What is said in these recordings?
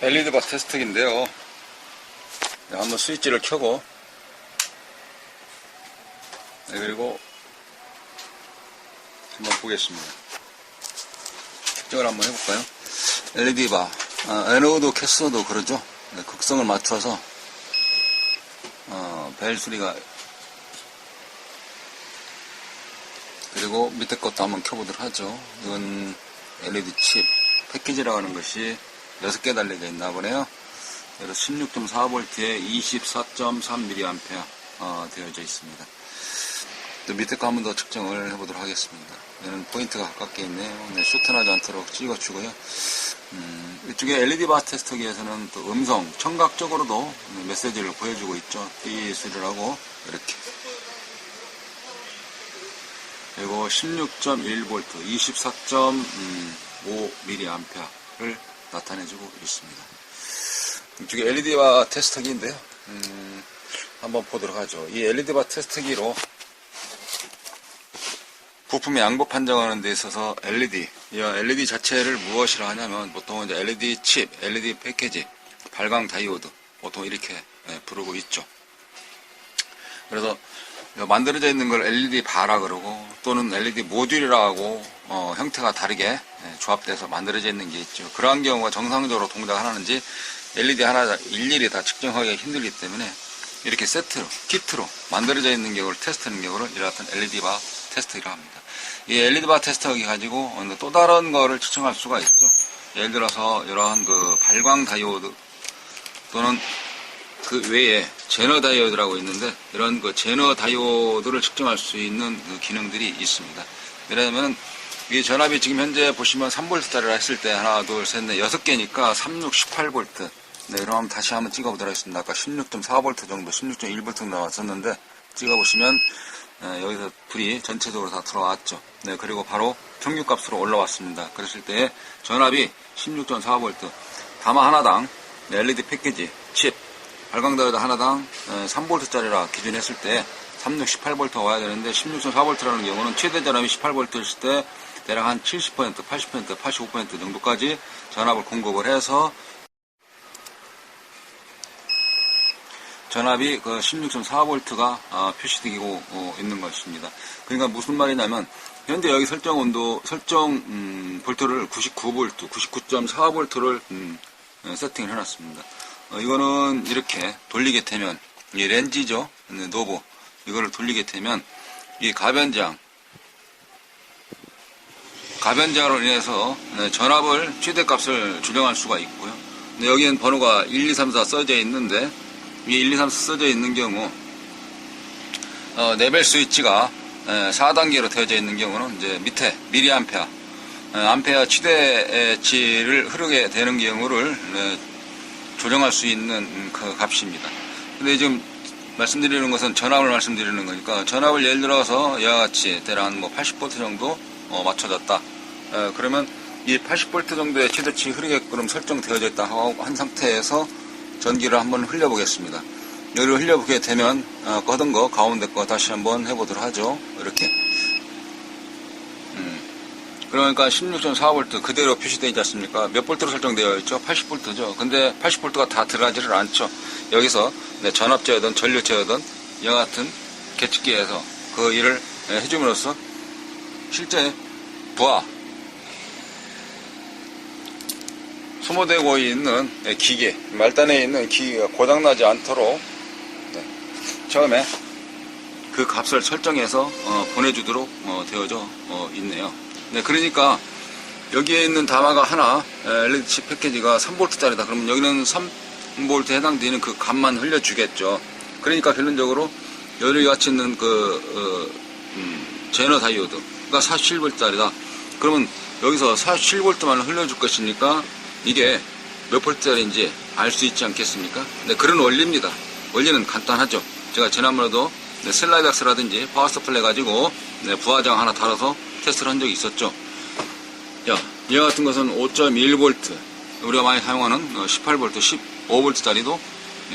LED 바 테스트기인데요. 한번 스위치를 켜고, 그리고 한번 보겠습니다. 측정을 한번 해볼까요? LED 바, 에노드 캐스터도 그러죠. 극성을 맞춰서 벨 소리가, 그리고 밑에 것도 한번 켜보도록 하죠. 이건 LED 칩 패키지라고 하는 것이 6개 달려져 있나 보네요. 그래서 16.4V에 24.3mA 되어져 있습니다. 또 밑에 거 한 번 더 측정을 해보도록 하겠습니다. 얘는 포인트가 가깝게 있네요. 슈트나지 않도록 찍어주고요. 이쪽에 LED 바 테스터기에서는 또 음성, 청각적으로도 메시지를 보여주고 있죠. 삐 소리를 하고 이렇게. 그리고 16.1V, 24.5mA를 나타내주고 있습니다. 이쪽에 LED 바 테스터기인데요. 한번 보도록 하죠. 이 LED 바 테스터기로 부품의 양보 판정하는 데 있어서 LED, 이 LED 자체를 무엇이라 하냐면 보통 이제 LED 칩, LED 패키지, 발광 다이오드 보통 이렇게 부르고 있죠. 그래서 만들어져 있는 걸 LED 바라 그러고 또는 LED 모듈이라고 형태가 다르게 조합돼서 만들어져 있는 게 있죠. 그러한 경우가 정상적으로 동작하는지 LED 하나 일일이 다 측정하기가 힘들기 때문에 이렇게 세트로, 키트로 만들어져 있는 경우를 테스트하는 경우를 이렇듯 LED 바 테스트기라 합니다. 이 LED 바 테스트기 가지고 또 다른 거를 측정할 수가 있죠. 예를 들어서 이러한 그 발광 다이오드 또는 그 외에 제너 다이오드라고 있는데 이런 그 제너 다이오드를 측정할 수 있는 그 기능들이 있습니다. 왜냐하면 이 전압이 지금 현재 보시면 3V짜리라 했을 때 하나, 둘, 셋, 넷, 6개니까 36, 18V. 네, 그럼 다시 한번 찍어보도록 하겠습니다. 아까 16.4V 정도, 16.1V 나왔었는데 찍어보시면 여기서 불이 전체적으로 다 들어왔죠. 네, 그리고 바로 평균값으로 올라왔습니다. 그랬을 때 전압이 16.4V, 다마 하나당 LED 패키지, 칩, 발광다이오드 하나당 3V짜리라 기준했을 때 36, 18V가 와야 되는데 16.4V라는 경우는 최대 전압이 18V일 때 대략 한 70%, 80%, 85% 정도까지 전압을 공급을 해서 전압이 그 16.4V가 표시되고 있는 것입니다. 그러니까 무슨 말이냐면 현재 여기 설정 온도, 볼트를 99V, 99.4V를 세팅을 해놨습니다. 이거는 이렇게 돌리게 되면 이 렌즈죠, 노브, 이거를 돌리게 되면 이 가변장으로 인해서 전압을 최대값을 조정할 수가 있고요. 여기엔 번호가 1, 2, 3, 4 써져 있는데 이 1, 2, 3 써져 있는 경우 레벨 스위치가 4단계로 되어져 있는 경우는 이제 밑에 미리암페어, 암페어 최대치를 흐르게 되는 경우를 조정할 수 있는 그 값입니다. 근데 지금 말씀드리는 것은 전압을 말씀드리는 거니까 전압을 예를 들어서 이와 같이 대략 한 80V 정도 맞춰졌다. 그러면 이 80V 정도의 최대치 흐르게끔 설정되어져 있다 한 상태에서 전기를 한번 흘려보겠습니다. 여기를 흘려보게 되면 끄던 거 가운데 거 다시 한번 해보도록 하죠. 이렇게. 그러니까 16.4V 그대로 표시되어 있지 않습니까? 몇 볼트로 설정되어 있죠? 80V죠. 근데 80V가 다 들어가지를 않죠. 여기서 전압제어든 전류제어든 이와 같은 계측기에서 그 일을 해줌으로써 실제 부하 소모되고 있는 기계, 말단에 있는 기계가 고장나지 않도록 처음에 그 값을 설정해서 보내주도록 되어져 있네요. 네, 그러니까 여기에 있는 다마가 하나 LED 칩 패키지가 3V짜리다. 그러면 여기는 3V에 해당되는 그 값만 흘려주겠죠. 그러니까 결론적으로 여기 같이 있는 제너 다이오드가 47V짜리다. 그러면 여기서 47V만 흘려줄 것이니까 이게 몇 볼트짜리인지 알 수 있지 않겠습니까? 네, 그런 원리입니다. 원리는 간단하죠. 제가 지난번에도 슬라이닥스라든지 파워서플레이 가지고 부하장 하나 달아서 테스트를 한 적이 있었죠. 이와 같은 것은 5.1V, 우리가 많이 사용하는 18V, 15V짜리도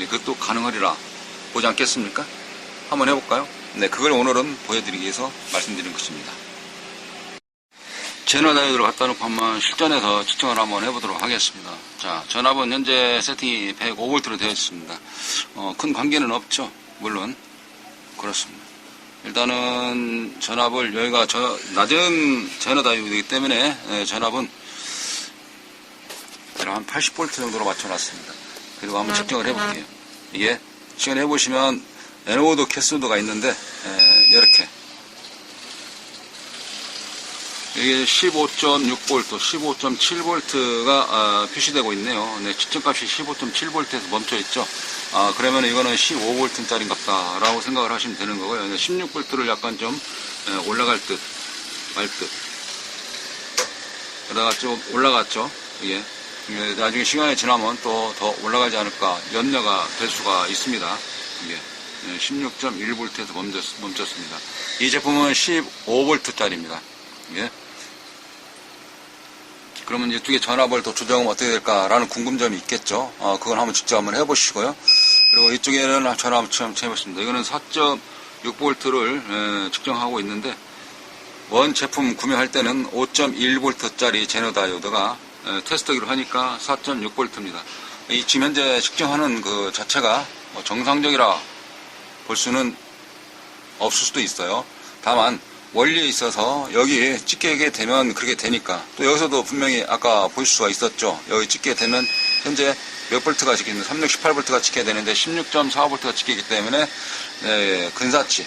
그것도 가능하리라 보지 않겠습니까? 한번 해볼까요? 네, 그걸 오늘은 보여드리기 위해서 말씀드린 것입니다. 제너 다이오드를 갖다 놓고 한번 실전에서 측정을 한번 해보도록 하겠습니다. 자, 전압은 현재 세팅이 105V로 되어 있습니다. 큰 관계는 없죠. 물론 그렇습니다. 일단은 전압을 여기가 낮은 제너 다이오드이기 때문에 전압은 한 80V 정도로 맞춰놨습니다. 그리고 한번 측정을 해볼게요. 이게 측정을 해보시면 에노드 캐소드가 있는데 이렇게 이게 15.6V, 15.7V가 표시되고 있네요. 네, 측정값이 15.7V에서 멈춰있죠. 그러면 이거는 15V짜리인갑다 라고 생각을 하시면 되는 거고요. 16V를 약간 좀 올라갈 듯 말 듯. 그러다가 좀 올라갔죠. 이게 나중에 시간이 지나면 또 더 올라가지 않을까 염려가 될 수가 있습니다. 이게 16.1V에서 멈췄습니다. 이 제품은 15V짜리입니다. 예. 그러면 이 두 개 전압을 더 조정하면 어떻게 될까라는 궁금점이 있겠죠. 그건 한번 직접 한번 해보시고요. 그리고 이쪽에는 전압 한번 해보겠습니다. 이거는 4.6V를 측정하고 있는데 원 제품 구매할 때는 5.1V짜리 제너 다이오드가 테스트기로 하니까 4.6V입니다. 지금 현재 측정하는 그 자체가 정상적이라 볼 수는 없을 수도 있어요. 다만 원리에 있어서 여기 찍게 되면 그렇게 되니까 또 여기서도 분명히 아까 보실 수가 있었죠. 여기 찍게 되면 현재 몇 볼트가 찍히는데 318V가 찍혀야 되는데 16.4V가 찍히기 때문에 근사치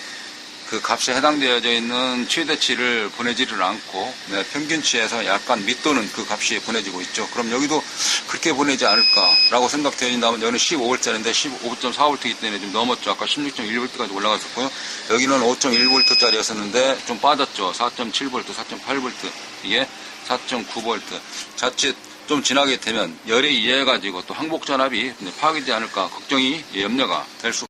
그 값에 해당되어져 있는 최대치를 보내지를 않고 평균치에서 약간 밑도는 그 값이 보내지고 있죠. 그럼 여기도 그렇게 보내지 않을까라고 생각되어 있다면 여기는 15V짜리인데 15.4V이기 때문에 좀 넘었죠. 아까 16.1V까지 올라갔었고요. 여기는 5.1V짜리였었는데 좀 빠졌죠. 4.7V, 4.8V, 이게 4.9V. 자칫 좀 지나게 되면 열에 의해 가지고 또 항복 전압이 파괴되지 않을까 걱정이 염려가 될 수.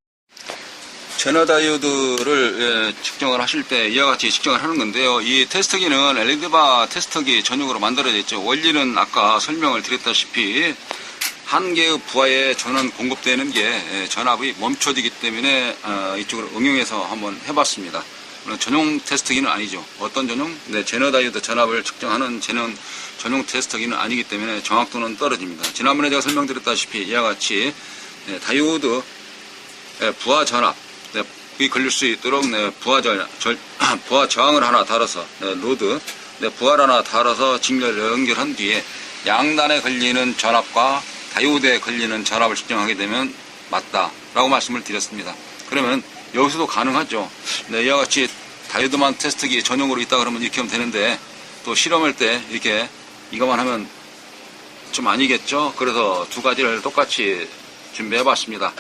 제너 다이오드를 측정을 하실 때 이와 같이 측정을 하는 건데요. 이 테스트기는 LED바 테스트기 전용으로 만들어져 있죠. 원리는 아까 설명을 드렸다시피 한 개의 부하에 전원 공급되는 게 전압이 멈춰지기 때문에 이쪽으로 응용해서 한번 해봤습니다. 물론 전용 테스트기는 아니죠. 어떤 전용? 제너 다이오드 전압을 측정하는 전용 테스트기는 아니기 때문에 정확도는 떨어집니다. 지난번에 제가 설명드렸다시피 이와 같이 다이오드 부하 전압 이 걸릴 수 있도록 부하 저항을 하나 달아서 로드 부하를 하나 달아서 직렬 연결한 뒤에 양단에 걸리는 전압과 다이오드에 걸리는 전압을 측정하게 되면 맞다라고 말씀을 드렸습니다. 그러면 여기서도 가능하죠. 이와 같이 다이오드만 테스트기 전용으로 있다 그러면 이렇게 하면 되는데 또 실험할 때 이렇게 이것만 하면 좀 아니겠죠. 그래서 두 가지를 똑같이 준비해 봤습니다.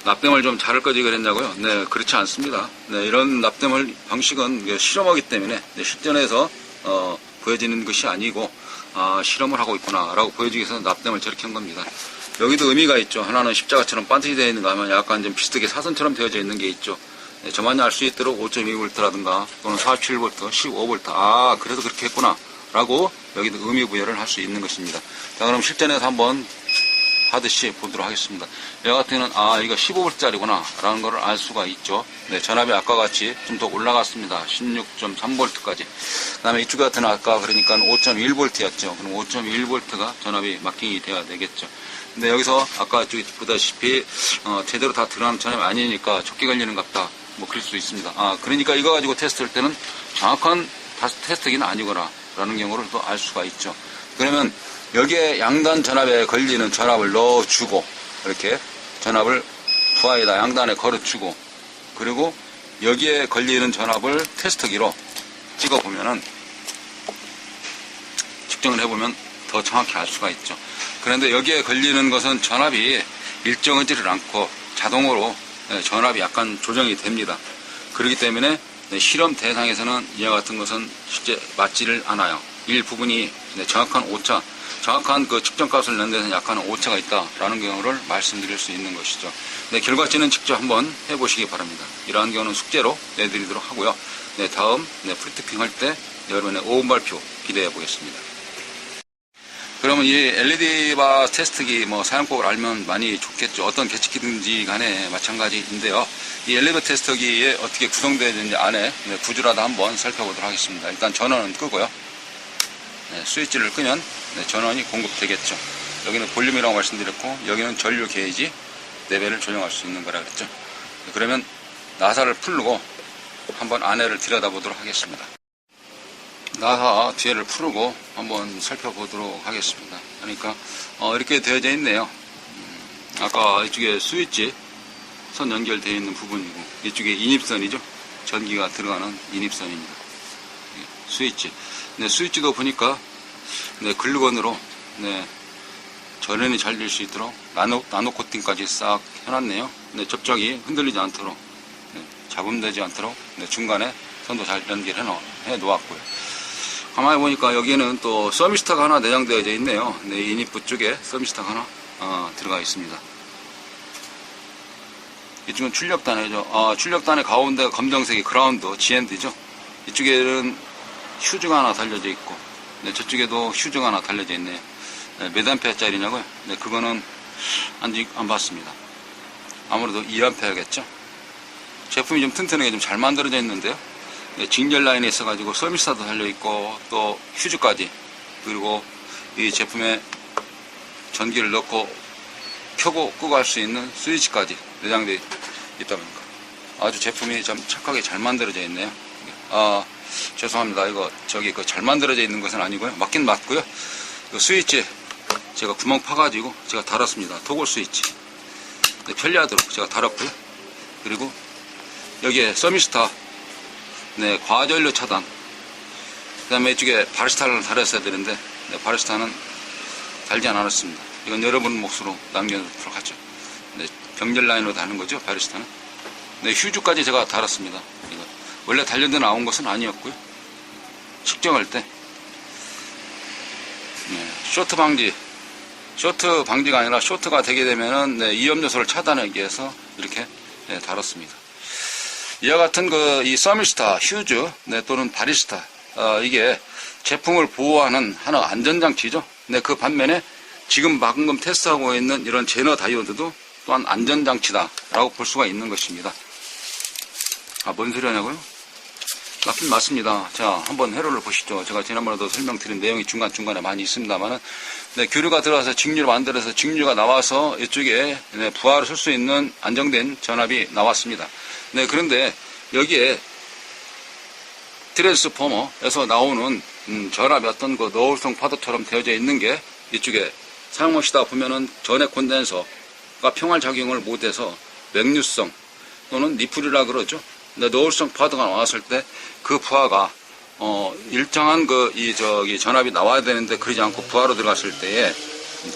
납땜을 좀 잘할 거지 그랬냐고요? 네, 그렇지 않습니다. 네, 이런 납땜 방식은 실험하기 때문에 실전에서 보여지는 것이 아니고 실험을 하고 있구나 라고 보여주기 위해서 납땜을 저렇게 한 겁니다. 여기도 의미가 있죠. 하나는 십자가처럼 반듯이 되어 있는 거 하면 약간 좀 비슷하게 사선처럼 되어져 있는 게 있죠. 네, 저만이 알 수 있도록 5.2V라든가 또는 47V, 15V 그래서 그렇게 했구나 라고 여기도 의미 부여를 할 수 있는 것입니다. 자, 그럼 실전에서 한번 하듯이 보도록 하겠습니다. 여기 같은 경우는 이거 15V짜리구나 라는 것을 알 수가 있죠. 네, 전압이 아까 같이 좀 더 올라갔습니다. 16.3V까지. 그 다음에 이쪽 같은 아까 그러니까 5.1V였죠. 그럼 5.1V가 전압이 마킹이 돼야 되겠죠. 근데 여기서 아까 쪽에 보다시피 제대로 다 들어가는 전압이 아니니까 적게 걸리는 것 같다. 뭐 그럴 수 있습니다. 그러니까 이거 가지고 테스트할 때는 정확한 테스트기는 아니거나 라는 경우를 또 알 수가 있죠. 그러면 여기에 양단 전압에 걸리는 전압을 넣어주고 이렇게 전압을 부하에다 양단에 걸어주고 그리고 여기에 걸리는 전압을 테스트기로 찍어보면은 측정을 해보면 더 정확히 알 수가 있죠. 그런데 여기에 걸리는 것은 전압이 일정하지를 않고 자동으로 전압이 약간 조정이 됩니다. 그렇기 때문에 실험 대상에서는 이와 같은 것은 실제 맞지를 않아요. 일부분이 정확한 오차, 정확한 그 측정값을 내는 데는 약간 오차가 있다라는 경우를 말씀드릴 수 있는 것이죠. 결과치는 직접 한번 해보시기 바랍니다. 이러한 경우는 숙제로 내드리도록 하고요. 다음 프리토핑 할 때 여러분의 오분 발표 기대해 보겠습니다. 그러면 이 LED바 테스트기 사용법을 알면 많이 좋겠죠. 어떤 계측기든지 간에 마찬가지인데요. 이 엘리베이터 테스터기에 어떻게 구성되어 있는지 안에 구조라도 한번 살펴보도록 하겠습니다. 일단 전원은 끄고요. 스위치를 끄면 전원이 공급되겠죠. 여기는 볼륨이라고 말씀드렸고, 여기는 전류 게이지 레벨을 조정할 수 있는 거라 그랬죠. 그러면 나사를 풀고 한번 안에를 들여다보도록 하겠습니다. 나사 뒤에를 풀고 한번 살펴보도록 하겠습니다. 그러니까 이렇게 되어져 있네요. 아까 이쪽에 스위치 선 연결되어 있는 부분이고, 이쪽에 인입선이죠. 전기가 들어가는 인입선입니다. 스위치. 스위치도 보니까 글루건으로 전원이 잘 될 수 있도록 나노 코팅까지 싹 해놨네요. 접촉이 흔들리지 않도록, 잡음되지 않도록 중간에 선도 잘 연결해 놓았고요. 가만히 보니까 여기에는 또 서미스타가 하나 내장되어 있네요. 인입부 쪽에 서미스타가 하나 들어가 있습니다. 이쪽은 출력단이죠. 출력단의 가운데 검정색이 그라운드, GND죠. 이쪽에는 휴즈가 하나 달려져 있고, 저쪽에도 휴즈가 하나 달려져 있네요. 몇 암페어짜리냐고요? 그거는 안 봤습니다. 아무래도 2암페어겠죠. 제품이 좀 튼튼하게 좀 잘 만들어져 있는데요. 직렬 라인에 있어가지고 서미스타도 달려있고, 또 휴즈까지, 그리고 이 제품에 전기를 넣고 켜고 끄고 할 수 있는 스위치까지 내장되어 있다 보니까 아주 제품이 좀 착하게 잘 만들어져 있네요. 죄송합니다. 이거 잘 만들어져 있는 것은 아니고요. 맞긴 맞고요. 스위치 제가 구멍 파가지고 제가 달았습니다. 토글 스위치. 편리하도록 제가 달았고요. 그리고 여기에 서미스타, 과전류 차단. 그 다음에 이쪽에 바리스타를 달았어야 되는데, 바리스타는 달지 않았습니다. 이건 여러분 몫으로 남겨놓도록 하죠. 병렬 라인으로 다는 거죠, 바리스타는. 휴즈까지 제가 달았습니다. 이거 원래 달려져 나온 것은 아니었고요. 측정할 때 쇼트 방지가 아니라 쇼트가 되게 되면은 이염 요소를 차단하기 위해서 이렇게 달았습니다. 이와 같은 이 서미스타, 휴즈 또는 바리스타, 이게 제품을 보호하는 하나 안전장치죠. 그 반면에 지금 방금 테스트하고 있는 이런 제너 다이오드도 또한 안전장치다라고 볼 수가 있는 것입니다. 뭔 소리 하냐고요? 맞긴 맞습니다. 자, 한번 회로를 보시죠. 제가 지난번에도 설명드린 내용이 중간중간에 많이 있습니다만은, 교류가 들어가서 직류를 만들어서 직류가 나와서 이쪽에 부하를 쓸 수 있는 안정된 전압이 나왔습니다. 그런데 여기에 트랜스포머에서 나오는 전압이 어떤 너울성 파도처럼 되어져 있는 게 이쪽에 사용하시다 보면은 전해 콘덴서가 평활작용을 못해서 맥류성 또는 니플이라 그러죠. 너울성 파도가 나왔을 때 그 부하가 일정한 전압이 나와야 되는데 그러지 않고 부하로 들어갔을 때에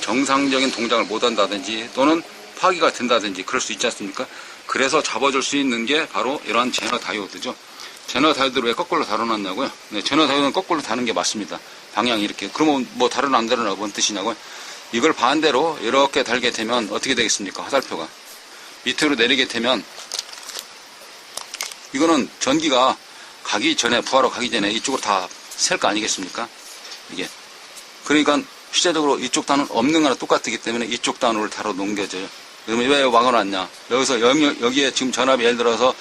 정상적인 동작을 못 한다든지 또는 파기가 된다든지 그럴 수 있지 않습니까? 그래서 잡아줄 수 있는 게 바로 이러한 제너 다이오드죠. 제너 다이오드를 왜 거꾸로 달아놨냐고요? 제너 다이오드는 거꾸로 다는 게 맞습니다. 방향이 이렇게. 그러면 다른 안 다르나 뭔 뜻이냐고요? 이걸 반대로 이렇게 달게 되면 어떻게 되겠습니까? 화살표가 밑으로 내리게 되면 이거는 전기가 가기 전에, 부하로 가기 전에 이쪽으로 다 셀 거 아니겠습니까? 이게. 그러니까 실제적으로 이쪽 단은 없는 거나 똑같기 때문에 이쪽 단으로 달아 넘겨져요. 그러면 왜 막아놨냐? 여기에 지금 전압이 예를 들어서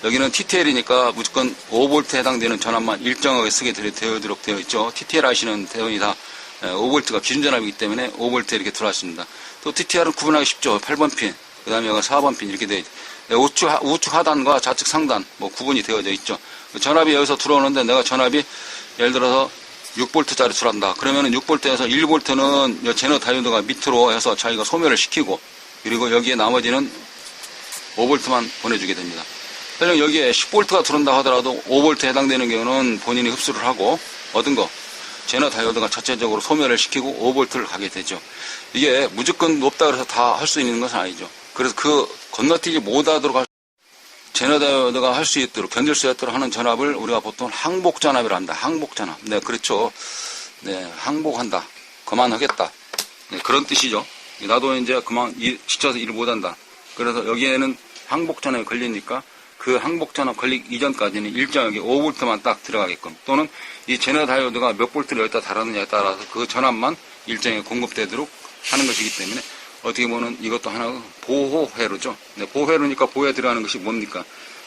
여기는 TTL이니까 무조건 5V에 해당되는 전압만 일정하게 쓰게 되도록 되어 있죠. TTL 하시는 대원이 다 5V가 기준 전압이기 때문에 5V에 이렇게 들어왔습니다. 또 TTR은 구분하기 쉽죠. 8번 핀, 그 다음에 여기가 4번 핀 이렇게 되어 있죠. 우측 하단과 좌측 상단 구분이 되어져 있죠. 전압이 여기서 들어오는데 내가 전압이 예를 들어서 6V짜리 들어간다. 그러면은 6V에서 1V는 제너 다이오드가 밑으로 해서 자기가 소멸을 시키고, 그리고 여기에 나머지는 5V만 보내주게 됩니다. 그냥 여기에 10V가 들어온다 하더라도 5V에 해당되는 경우는 본인이 흡수를 하고 얻은 거 제너 다이오드가 자체적으로 소멸을 시키고 5V를 가게 되죠. 이게 무조건 높다 그래서 다 할 수 있는 것은 아니죠. 그래서 건너뛰지 못하도록 제너 다이오드가 할 수 있도록, 견딜 수 있도록 하는 전압을 우리가 보통 항복 전압이라 합니다. 항복 전압. 그렇죠. 항복한다. 그만하겠다. 그런 뜻이죠. 나도 이제 그만 지쳐서 일을 못한다. 그래서 여기에는 항복 전압이 걸리니까 그 항복 전압 걸리기 이전까지는 일정하게 5V만 딱 들어가게끔, 또는 이 제너 다이오드가 몇 볼트를 여기다 달았느냐에 따라서 그 전압만 일정하게 공급되도록 하는 것이기 때문에 어떻게 보면 이것도 하나 보호회로죠. 네, 보호회로니까 보호에 들어가는 것이 뭡니까?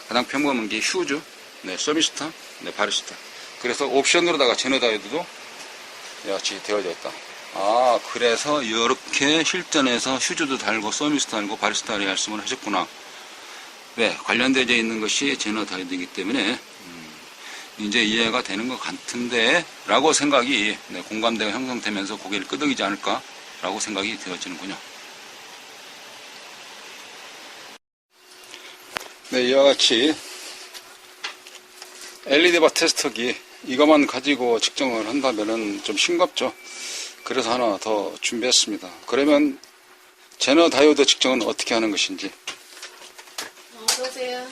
가장 평범한 게 휴즈, 네, 서미스타, 네, 바리스타. 그래서 옵션으로다가 제너 다이오드도 같이 되어져 있다. 아, 그래서 이렇게 실전에서 휴즈도 달고 서미스타 달고 바리스타를 말씀을 하셨구나. 네, 관련되어 있는 것이 제너 다이오드이기 때문에 이제 이해가 되는 것 같은데 라고 생각이, 네, 공감대가 형성되면서 고개를 끄덕이지 않을까 라고 생각이 되어지는군요. 네, 이와 같이 LED 바 테스터기 이것만 가지고 측정을 한다면은 좀 싱겁죠. 그래서 하나 더 준비했습니다. 그러면 제너 다이오드 측정은 어떻게 하는 것인지. 어서오세요.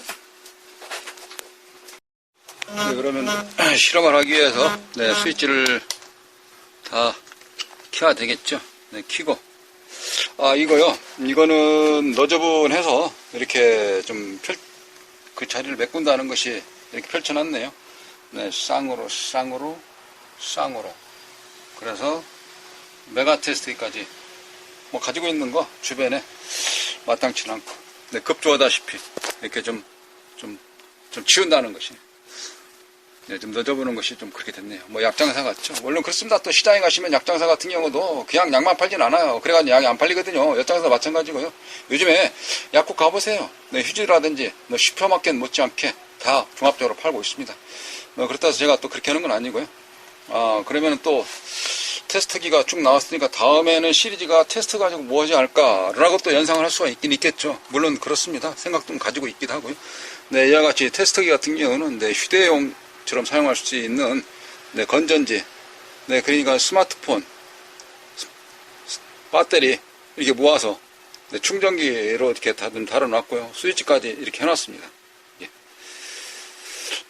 네, 그러면 실험을 하기 위해서, 네, 스위치를 다 켜야 되겠죠. 네, 켜고. 아, 이거요. 이거는 너저분해서 이렇게 좀 그 자리를 메꾼다는 것이 이렇게 펼쳐놨네요. 네, 쌍으로. 그래서 메가 테스트까지 뭐 가지고 있는 거 주변에 마땅치 않고, 네, 급조하다시피 이렇게 좀 치운다는 것이, 네, 좀 넣어보는 것이 좀 그렇게 됐네요. 뭐 약장사 같죠. 물론 그렇습니다. 또 시장에 가시면 약장사 같은 경우도 그냥 약만 팔진 않아요. 그래가지고 약이 안 팔리거든요. 약장사 마찬가지고요. 요즘에 약국 가보세요. 네, 휴지라든지 뭐 슈퍼마켓 못지않게 다 종합적으로 팔고 있습니다. 그렇다고 해서 제가 또 그렇게 하는 건 아니고요. 아, 그러면 또 테스트기가 쭉 나왔으니까 다음에는 시리즈가 테스트 가지고 뭐 하지 않을까라고 또 연상을 할 수가 있긴 있겠죠. 물론 그렇습니다. 생각도 가지고 있기도 하고요. 네, 이와 같이 테스트기 같은 경우는, 네, 휴대용처럼 사용할 수 있는, 네, 건전지, 네, 그러니까 스마트폰, 배터리 이렇게 모아서, 네, 충전기로 이렇게 다 달아놨고요. 스위치까지 이렇게 해놨습니다. 예.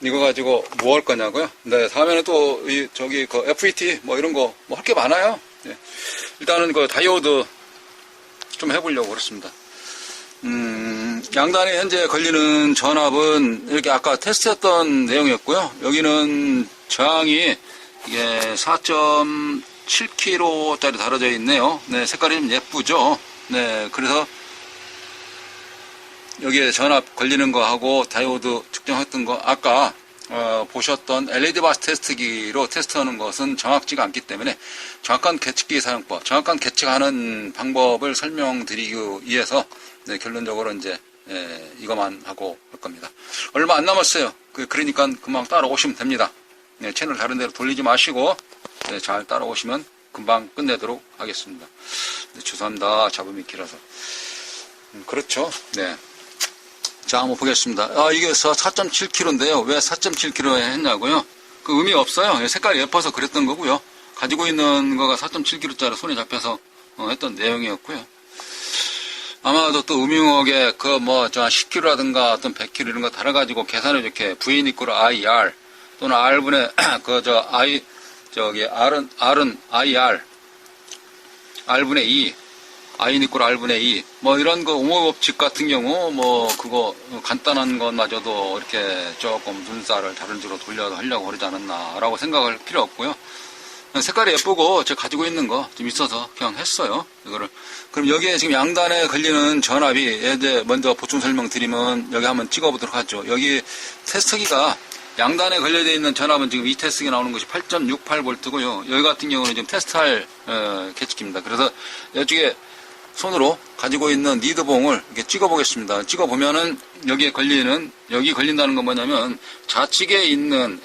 이거 가지고 뭐 할 거냐고요? 네, 다음에는 또 그 FET 뭐 이런 거 뭐 할 게 많아요. 예. 일단은 그 다이오드 좀 해보려고 그렇습니다. 양단에 현재 걸리는 전압은 이렇게 아까 테스트했던 내용이었고요. 여기는 저항이 이게 4.7kg짜리 달아져 있네요. 네, 색깔이 좀 예쁘죠. 네, 그래서 여기에 전압 걸리는 거하고 다이오드 측정했던 거 아까 보셨던 LED 바스 테스트기로 테스트하는 것은 정확지가 않기 때문에 정확한 계측기 사용법, 정확한 계측하는 방법을 설명드리기 위해서, 네, 결론적으로 이제 이것만 하고 할 겁니다. 얼마 안 남았어요. 그러니까 금방 따라오시면 됩니다. 네, 채널 다른 데로 돌리지 마시고, 네, 잘 따라오시면 금방 끝내도록 하겠습니다. 네, 죄송합니다. 잡음이 길어서. 그렇죠. 네. 자, 한번 보겠습니다. 아, 이게 4.7kg인데요. 왜 4.7kg 했냐고요? 그 의미 없어요. 색깔이 예뻐서 그랬던 거고요. 가지고 있는 거가 4.7kg짜리 손에 잡혀서 했던 내용이었고요. 아마도 또 음용학에 그 뭐 저 10kg라든가 어떤 100kg 이런 거 달아가지고 계산을 이렇게 V인 이꼬르 IR 또는 R분의 R은 IR R분의 2 I인 이꼬르 R분의 2 뭐 이런 거 옹호법칙 같은 경우 뭐 그거 간단한 것마저도 이렇게 조금 눈살을 다른 쪽으로 돌려서 하려고 그러지 않았나 라고 생각할 필요 없고요. 색깔이 예쁘고 제가 가지고 있는 거 좀 있어서 그냥 했어요. 이거를. 그럼 여기에 지금 양단에 걸리는 전압이 먼저 보충 설명드리면 여기 한번 찍어보도록 하죠. 여기 테스트기가 양단에 걸려져 있는 전압은 지금 이 테스트기 나오는 것이 8.68V고요. 여기 같은 경우는 지금 테스트할 계측기입니다. 그래서 이쪽에 손으로 가지고 있는 니드봉을 이렇게 찍어보겠습니다. 찍어보면은 여기 걸린다는 건 뭐냐면 좌측에 있는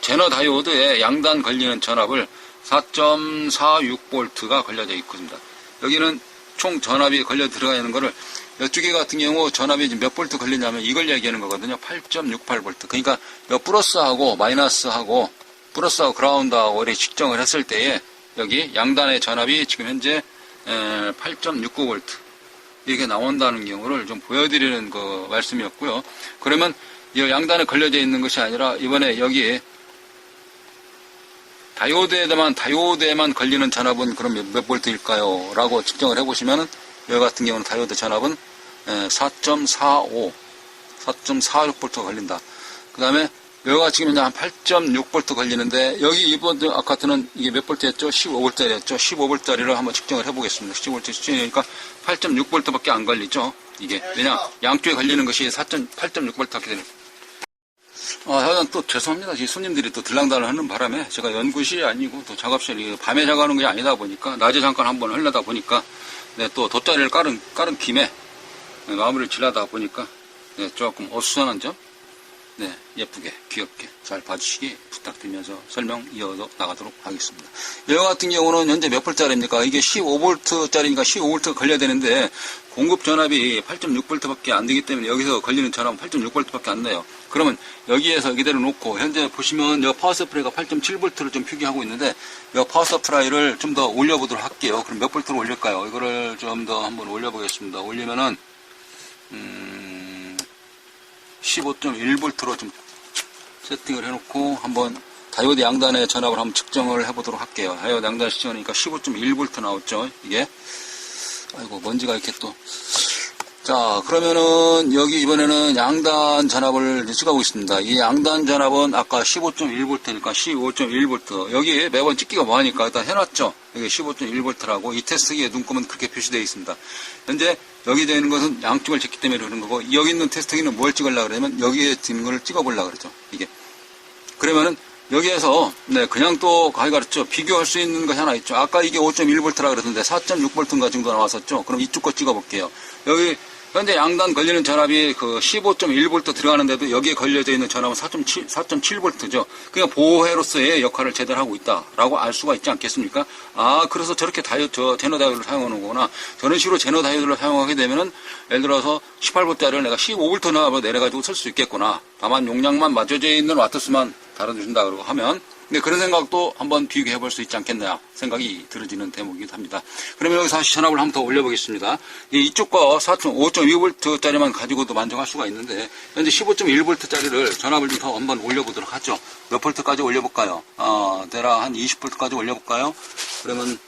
제너 다이오드에 양단 걸리는 전압을 4.46V가 걸려져 있습니다. 여기는 총 전압이 걸려 들어가 있는 거를 이쪽에 같은 경우 전압이 지금 몇 볼트 걸리냐면 이걸 얘기하는 거거든요. 8.68V. 그러니까 이 플러스하고 마이너스하고 플러스하고 그라운드하고 이렇게 측정을 했을 때에 여기 양단의 전압이 지금 현재 8.69V 이렇게 나온다는 경우를 좀 보여드리는 그 말씀이었고요. 그러면 이 양단에 걸려져 있는 것이 아니라 이번에 여기 다이오드에만 걸리는 전압은 그럼 몇 볼트일까요? 라고 측정을 해보시면은 여기 같은 경우는 다이오드 전압은 4.46V가 걸린다. 그 다음에 여기가 지금 이제 한 8.6V 걸리는데, 여기 이번 아파트는 이게 몇 볼트였죠? 15V짜리였죠? 15V짜리를 한번 측정을 해보겠습니다. 15V 측정이니까 8.6V밖에 안 걸리죠? 이게. 왜냐, 양쪽에 걸리는 것이 8.6V 하게 되는. 저는 또 죄송합니다. 손님들이 또 들랑달랑 하는 바람에 제가 연구실이 아니고 또 작업실이 밤에 작업하는 게 아니다 보니까 낮에 잠깐 한번 하려다 보니까 네, 또 돗자리를 깔은 김에 네, 마무리를 지르다 보니까 네, 조금 어수선한 점 네, 예쁘게 귀엽게 잘 봐주시기 부탁드리면서 설명 이어서 나가도록 하겠습니다. 여기 같은 경우는 현재 몇 볼짜리입니까? 이게 15V짜리니까 15V 걸려야 되는데 공급 전압이 8.6V밖에 안 되기 때문에 여기서 걸리는 전압은 8.6V밖에 안 나요. 그러면 여기에서 이대로 놓고 현재 보시면 여 파워 서프라이가 8.7V를 좀 표기하고 있는데 이 파워 서프라이를 좀 더 올려보도록 할게요. 그럼 몇 볼트로 올릴까요? 이거를 좀 더 한번 올려보겠습니다. 올리면은 15.1V로 좀 세팅을 해놓고 한번 다이오드 양단의 전압을 한번 측정을 해보도록 할게요. 다이오드 양단 측정하니까 15.1V 나왔죠. 이게 아이고 먼지가 이렇게 또. 자, 그러면은 여기 이번에는 양단 전압을 찍어보겠습니다. 이 양단 전압은 아까 15.1V니까 15.1V. 여기 매번 찍기가 뭐하니까 일단 해놨죠. 여기 15.1V라고 이 테스트기에 눈금은 그렇게 표시되어 있습니다. 현재 여기 되어 있는 것은 양쪽을 찍기 때문에 그러는 거고, 여기 있는 테스트기는 뭘 찍으려고 그러면 여기에 있는 걸 찍어보려고 그러죠. 이게. 그러면은 여기에서 네, 그냥 또 가르쳐 비교할 수 있는 것이 하나 있죠. 아까 이게 5.1V라 그랬는데 4.6V인가 정도 나왔었죠. 그럼 이쪽 거 찍어볼게요. 여기 현재 양단 걸리는 전압이 그 15.1V 들어가는데도 여기에 걸려져 있는 전압은 4.7V죠. 그냥 보호회로서의 역할을 제대로 하고 있다라고 알 수가 있지 않겠습니까? 아, 그래서 저렇게 제너 다이오드를 사용하는 거구나. 저런 식으로 제너 다이오드를 사용하게 되면은 예를 들어서 18V짜리를 내가 15V 내려가지고 쓸 수 있겠구나. 다만 용량만 맞춰져 있는 와트수만 달아주신다 그러고 하면, 근데 그런 생각도 한번 비교해 볼 수 있지 않겠나 생각이 들어지는 대목이기도 합니다. 그러면 여기서 다시 전압을 한번 더 올려보겠습니다. 이쪽 거 5.2V짜리만 가지고도 만족할 수가 있는데 현재 15.1V짜리를 전압을 좀 더 한번 올려보도록 하죠. 몇 볼트까지 올려볼까요? 대략 한 20V까지 올려볼까요? 그러면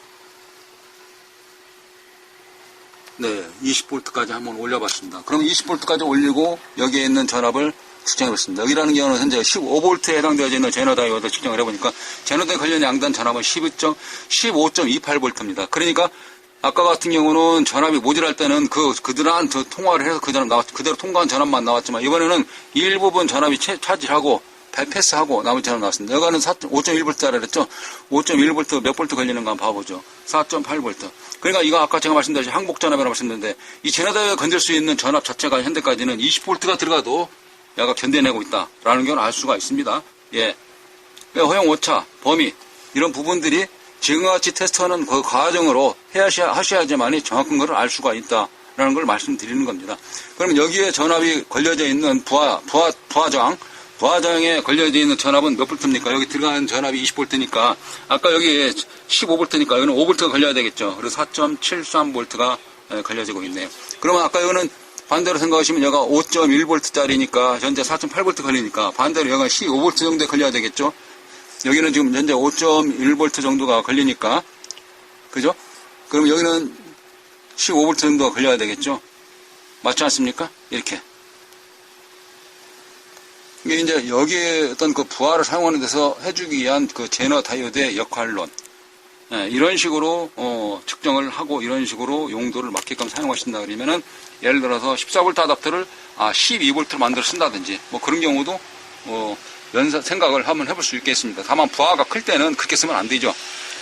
네, 20V까지 한번 올려봤습니다. 그럼 20V까지 올리고 여기에 있는 전압을 측정해봤습니다. 여기라는 경우는 현재 15V에 해당되어 있는 제너 다이오드 측정을 해보니까 제너다이오드 관련 양단 전압은 15.28V입니다. 그러니까 아까 같은 경우는 전압이 모자랄 때는 그들한 통화를 해서 그 전압 그대로 통과한 전압만 나왔지만 이번에는 일부분 전압이 차지하고 패스하고 나머지 전압 나왔습니다. 여기는 5.1V짜리 그랬죠? 5.1V 몇 볼트 걸리는가 한번 봐보죠. 4.8V. 그러니까 이거 아까 제가 말씀드린 항복 전압이라고 말씀드렸는데 이 제너다이오드가 건들 수 있는 전압 자체가 현대까지는 20V가 들어가도 얘가 견뎌내고 있다라는 걸 알 수가 있습니다. 예. 허용 오차, 범위 이런 부분들이 지금과 같이 테스트하는 그 과정으로 하셔야지만이 정확한 것을 알 수가 있다라는 걸 말씀드리는 겁니다. 그러면 여기에 전압이 걸려져 있는 부하저항에 걸려져 있는 전압은 몇 볼트입니까? 여기 들어가는 전압이 20V니까 아까 여기 15V니까 여기는 5V가 걸려야 되겠죠. 그래서 4.73V가 걸려지고 있네요. 그러면 아까 여기는 반대로 생각하시면 여기가 5.1V짜리니까 현재 4.8V 걸리니까 반대로 여기가 15V 정도에 걸려야 되겠죠. 여기는 지금 현재 5.1V 정도가 걸리니까 그죠? 그럼 여기는 15V 정도가 걸려야 되겠죠. 맞지 않습니까? 이렇게. 이게 이제 여기에 어떤 그 부하를 사용하는 데서 해주기 위한 그 제너 다이오드의 역할론. 네, 이런 식으로 측정을 하고 이런 식으로 용도를 맞게끔 사용하신다 그러면은 예를 들어서 14V 아답터를 12V로 만들어 쓴다든지 뭐 그런 경우도 생각을 한번 해볼 수 있겠습니다. 다만 부하가 클 때는 그렇게 쓰면 안 되죠.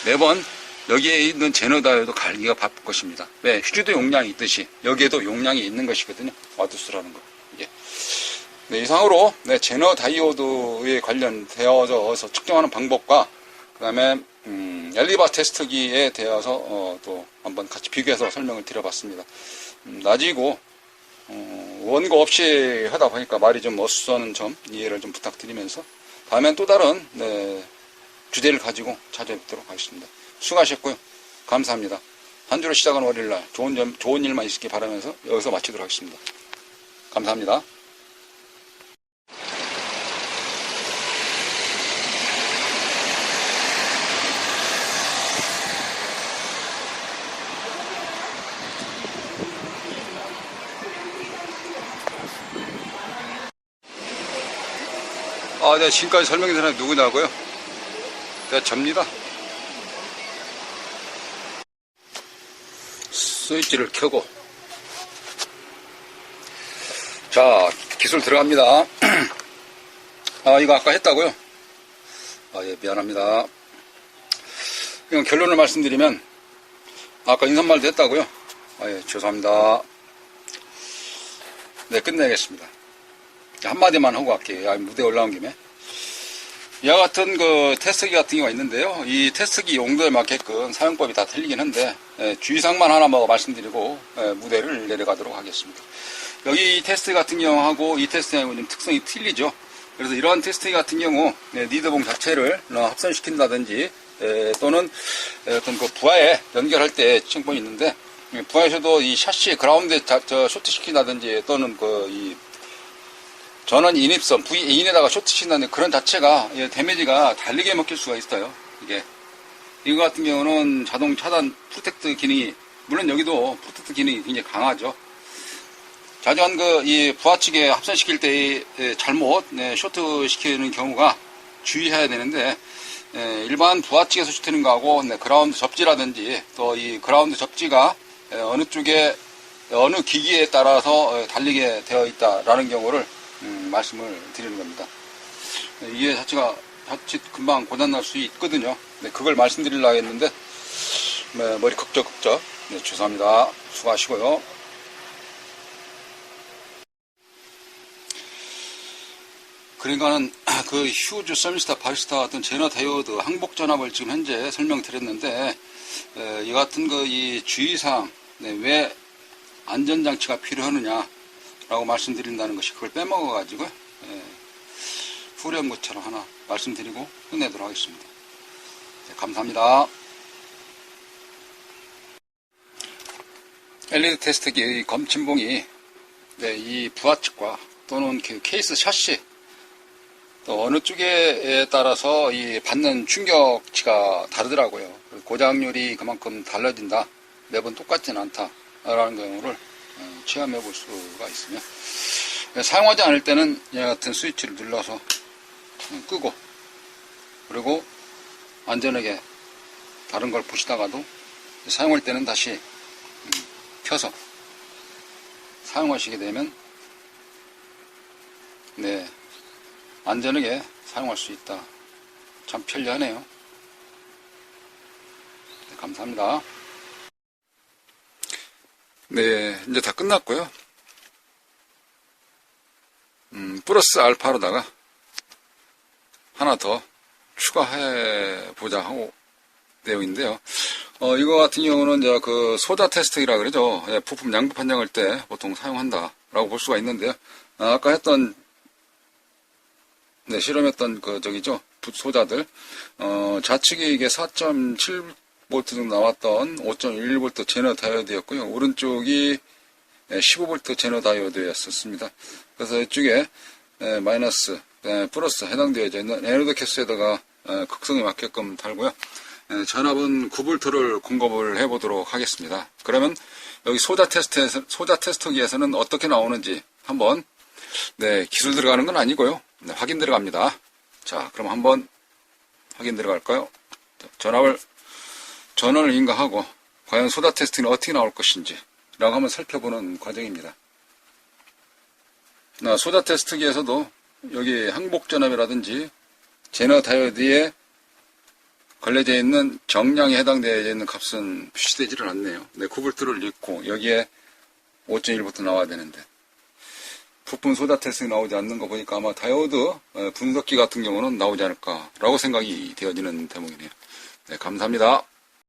매번 여기에 있는 제너 다이오드 갈기가 바쁠 것입니다. 왜? 휴지도 용량이 있듯이 여기에도 용량이 있는 것이거든요. 와트수라는 거. 이게. 네, 이상으로 제너 다이오드에 관련되어서 측정하는 방법과 그 다음에 엘리바 테스트기에 대해서 또 한번 같이 비교해서 설명을 드려봤습니다. 낮이고 원고 없이 하다 보니까 말이 좀 어수선한 점 이해를 좀 부탁드리면서 다음엔 또 다른 주제를 가지고 찾아뵙도록 하겠습니다. 수고하셨고요. 감사합니다. 한 주로 시작한 월요일날 좋은 일만 있길 바라면서 여기서 마치도록 하겠습니다. 감사합니다. 내가 지금까지 설명해 드린 사람이 누구냐고요? 내가 접니다. 스위치를 켜고. 자, 기술 들어갑니다. 이거 아까 했다고요? 예, 미안합니다. 그냥 결론을 말씀드리면, 아까 인사말도 했다고요? 예, 죄송합니다. 네, 끝내겠습니다. 한마디만 하고 갈게요. 무대에 올라온 김에. 이와 같은 그 테스트기 같은 경우가 있는데요. 이 테스트기 용도에 맞게끔 사용법이 다 틀리긴 한데, 주의사항만 하나 말씀드리고, 무대를 내려가도록 하겠습니다. 여기 이 테스트 같은 경우하고 이 테스트하고 좀 특성이 틀리죠. 그래서 이러한 테스트 같은 경우, 니드봉 자체를 합선시킨다든지, 또는 어떤 그 부하에 연결할 때 측면이 있는데, 부하에서도 이 샤시 그라운드에 쇼트시킨다든지, 또는 이 전원 인입선, V-인에다가 쇼트시킨다는 그런 자체가, 데미지가 다르게 먹힐 수가 있어요. 이거 같은 경우는 자동 차단 프로텍트 기능이, 물론 여기도 프로텍트 기능이 굉장히 강하죠. 자주한 이 부하 측에 합선시킬 때 잘못, 쇼트 시키는 경우가 주의해야 되는데, 일반 부하 측에서 쇼트는 거하고, 그라운드 접지라든지, 또 이 그라운드 접지가 어느 쪽에, 어느 기기에 따라서 달리게 되어 있다라는 경우를 말씀을 드리는 겁니다. 이게 자칫 금방 고장날 수 있거든요. 그걸 말씀드리려고 했는데, 머리 걱적. 죄송합니다. 수고하시고요. 그러니까는 그 휴즈, 썸스타, 바리스타 같은 제너 다이오드 항복 전압을 지금 현재 설명드렸는데, 이 같은 이 주의사항, 왜 안전장치가 필요하느냐라고 말씀드린다는 것이 그걸 빼먹어가지고, 후렴 것처럼 하나 말씀드리고 끝내도록 하겠습니다. 감사합니다. LED 테스트기 검침봉이 이 부하 측과 또는 그 케이스 샤시, 또 어느 쪽에 따라서 이 받는 충격치가 다르더라고요. 고장률이 그만큼 달라진다. 매번 똑같지는 않다라는 경우를 체험해 볼 수가 있으며, 사용하지 않을 때는 이 같은 스위치를 눌러서 끄고, 그리고 안전하게 다른 걸 보시다가도 사용할 때는 다시 켜서 사용하시게 되면 안전하게 사용할 수 있다. 참 편리하네요. 감사합니다. 이제 다 끝났고요. 플러스 알파로다가 하나 더 추가해 보자 하고 내용인데요. 이거 같은 경우는 이제 그 소자 테스트기라 그러죠. 부품 양부 판정할 때 보통 사용한다라고 볼 수가 있는데요. 아까 했던 실험했던 소자들, 좌측에 이게 4.7V 정도 나왔던 5.11V 제너 다이오드였고요. 오른쪽이 15V 제너 다이오드였었습니다. 그래서 이쪽에 마이너스, 플러스 해당되어져 있는 에너드 캐스에다가 극성에 맞게끔 달고요. 전압은 9V를 공급을 해 보도록 하겠습니다. 그러면 여기 소자 테스터기에서는 어떻게 나오는지 한번, 기술 들어가는 건 아니고요. 확인 들어갑니다. 자, 그럼 한번 확인 들어갈까요? 전원을 인가하고 과연 소자 테스트는 어떻게 나올 것인지 라고 한번 살펴보는 과정입니다. 소자 테스트기에서도 여기 항복 전압이라든지 제너 다이오드에 걸려져 있는 정량에 해당되어 있는 값은 표시되지를 않네요. 9V를 넣고 여기에 5.1V 나와야 되는데 부품 소자 테스트 나오지 않는 거 보니까 아마 다이오드 분석기 같은 경우는 나오지 않을까라고 생각이 되어지는 대목이네요. 감사합니다.